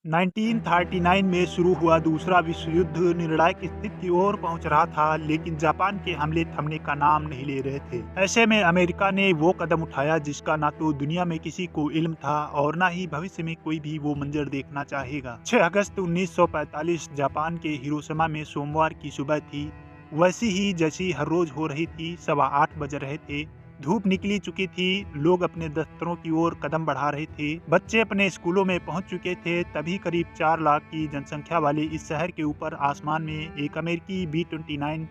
1939 में शुरू हुआ दूसरा विश्व युद्ध निर्णायक स्थिति की ओर पहुंच रहा था, लेकिन जापान के हमले थमने का नाम नहीं ले रहे थे। ऐसे में अमेरिका ने वो कदम उठाया जिसका ना तो दुनिया में किसी को इल्म था और ना ही भविष्य में कोई भी वो मंजर देखना चाहेगा। 6 अगस्त 1945 जापान के हिरोशिमा में सोमवार की सुबह थी। वैसी ही जैसी हर रोज हो रही थी। 8:15 बज रहे थे। धूप निकली चुकी थी। लोग अपने दफ्तरों की ओर कदम बढ़ा रहे थे। बच्चे अपने स्कूलों में पहुंच चुके थे। तभी करीब 4 लाख की जनसंख्या वाले इस शहर के ऊपर आसमान में एक अमेरिकी B-29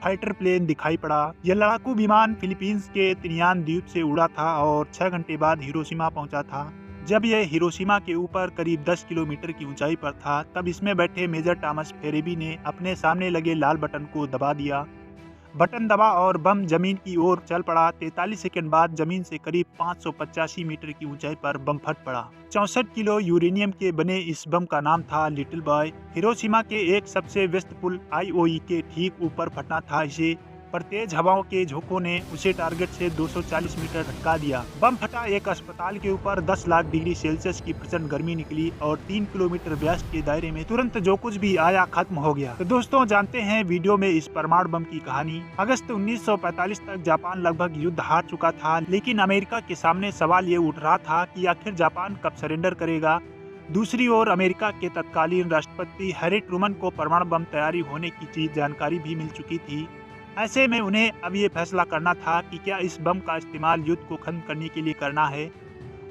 फाइटर प्लेन दिखाई पड़ा। यह लड़ाकू विमान फिलीपींस के तिनयान द्वीप से उड़ा था और 6 घंटे बाद हिरोशिमा पहुंचा था। जब यह हिरोशिमा के ऊपर करीब 10 किलोमीटर की ऊंचाई पर था, तब इसमें बैठे मेजर टॉमस फेरेबी ने अपने सामने लगे लाल बटन को दबा दिया। बटन दबा और बम जमीन की ओर चल पड़ा। 43 सेकंड बाद जमीन से करीब 585 मीटर की ऊंचाई पर बम फट पड़ा। 64 किलो यूरेनियम के बने इस बम का नाम था लिटिल बॉय। हिरोशिमा के एक सबसे व्यस्त पुल आईओई के ठीक ऊपर फटना था इसे, पर तेज हवाओं के झोंकों ने उसे टारगेट से 240 मीटर धक्का दिया। बम फटा एक अस्पताल के ऊपर 10 लाख डिग्री सेल्सियस की प्रचंड गर्मी निकली और 3 किलोमीटर व्यास के दायरे में तुरंत जो कुछ भी आया खत्म हो गया। तो दोस्तों, जानते हैं वीडियो में इस परमाणु बम की कहानी। अगस्त 1945 तक जापान लगभग युद्ध हार चुका था, लेकिन अमेरिका के सामने सवाल ये उठ रहा था कि आखिर जापान कब सरेंडर करेगा। दूसरी ओर अमेरिका के तत्कालीन राष्ट्रपति हैरी ट्रूमन को परमाणु बम तैयारी होने की चीज जानकारी भी मिल चुकी थी। ऐसे में उन्हें अब ये फैसला करना था कि क्या इस बम का इस्तेमाल युद्ध को खत्म करने के लिए करना है।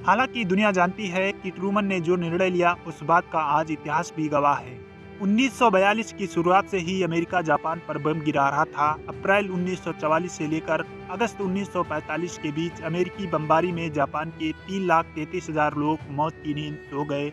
हालांकि दुनिया जानती है कि ट्रूमन ने जो निर्णय लिया उस बात का आज इतिहास भी गवाह है। 1942 की शुरुआत से ही अमेरिका जापान पर बम गिरा रहा था। अप्रैल 1944 से लेकर अगस्त 1945 के बीच अमेरिकी बमबारी में जापान के 3,33,000 लोग मौत की नींद सो गए।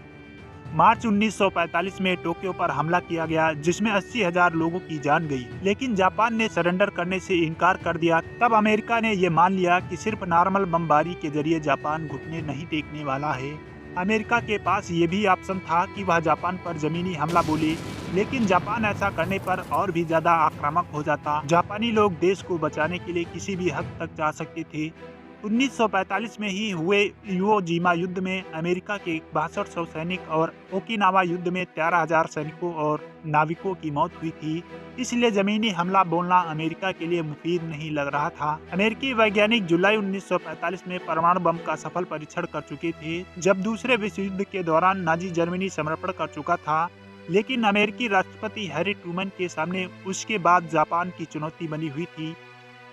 मार्च 1945 में टोक्यो पर हमला किया गया, जिसमें 80,000 लोगों की जान गई, लेकिन जापान ने सरेंडर करने से इनकार कर दिया। तब अमेरिका ने यह मान लिया कि सिर्फ नॉर्मल बमबारी के जरिए जापान घुटने नहीं टेकने वाला है। अमेरिका के पास ये भी ऑप्शन था कि वह जापान पर जमीनी हमला बोले, लेकिन जापान ऐसा करने पर और भी ज्यादा आक्रामक हो जाता। जापानी लोग देश को बचाने के लिए किसी भी हद तक जा सकते थे। 1945 में ही हुए इवो जिमा युद्ध में अमेरिका के 6200 सैनिक और ओकिनावा युद्ध में 13,000 सैनिकों और नाविकों की मौत हुई थी। इसलिए जमीनी हमला बोलना अमेरिका के लिए मुफीद नहीं लग रहा था। अमेरिकी वैज्ञानिक जुलाई 1945 में परमाणु बम का सफल परीक्षण कर चुके थे, जब दूसरे विश्व युद्ध के दौरान नाजी जर्मनी समर्पण कर चुका था। लेकिन अमेरिकी राष्ट्रपति हैरी ट्रूमन के सामने उसके बाद जापान की चुनौती बनी हुई थी।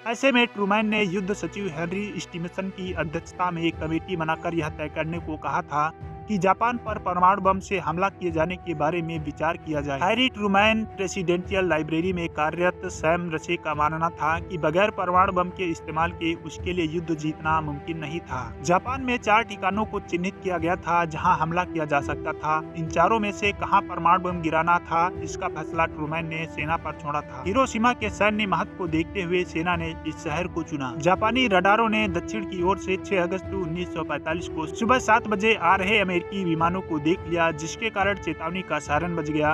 ऐसे में ट्रूमैन ने युद्ध सचिव हेनरी स्टीमसन की अध्यक्षता में एक कमेटी बनाकर यह तय करने को कहा था कि जापान पर परमाणु बम से हमला किए जाने के बारे में विचार किया जाए। हैरी ट्रूमैन प्रेसिडेंशियल लाइब्रेरी में कार्यरत सैम रसे का मानना था कि बगैर परमाणु बम के इस्तेमाल के उसके लिए युद्ध जीतना मुमकिन नहीं था। जापान में 4 ठिकानों को चिन्हित किया गया था जहां हमला किया जा सकता था। इन चारों में से कहां परमाणु बम गिराना था, इसका फैसला ट्रूमैन ने सेना पर छोड़ा था। हिरोशिमा के सैन्य महत्व को देखते हुए सेना ने इस शहर को चुना। जापानी रडारों ने दक्षिण की ओर से 6 अगस्त 1945 को सुबह 7 बजे आ रहे अमेरिकी विमानों को देख लिया, जिसके कारण चेतावनी का सायरन बज गया।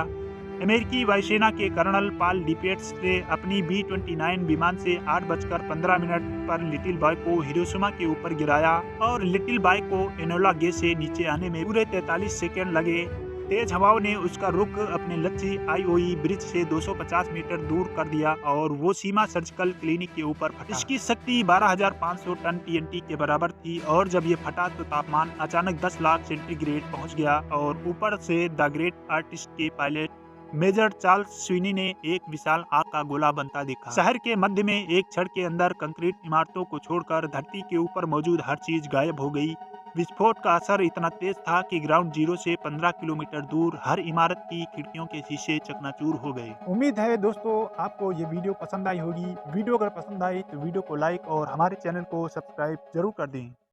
अमेरिकी वायुसेना के कर्नल पॉल डिपेट्स ने अपनी B-29 विमान से 8:15 पर लिटिल बॉय को हिरोशिमा के ऊपर गिराया और लिटिल बॉय को एनोला गे से नीचे आने में पूरे 43 सेकंड लगे। तेज हवाओं ने उसका रुख अपने लक्ष्य आईओई ब्रिज से 250 मीटर दूर कर दिया और वो सीमा सर्जिकल क्लिनिक के ऊपर फटा। इसकी शक्ति 12,500 टन TNT के बराबर थी और जब ये फटा तो तापमान अचानक 10 लाख सेंटीग्रेड पहुंच गया और ऊपर से द ग्रेट आर्टिस्ट के पायलट मेजर चार्ल्स स्वीनी ने एक विशाल आग का गोला बनता देखा। शहर के मध्य में एक क्षण के अंदर कंक्रीट इमारतों को छोड़कर धरती के ऊपर मौजूद हर चीज गायब हो गई। विस्फोट का असर इतना तेज था कि ग्राउंड जीरो से 15 किलोमीटर दूर हर इमारत की खिड़कियों के शीशे चकनाचूर हो गए। उम्मीद है दोस्तों आपको ये वीडियो पसंद आई होगी। वीडियो अगर पसंद आई तो वीडियो को लाइक और हमारे चैनल को सब्सक्राइब जरूर कर दें।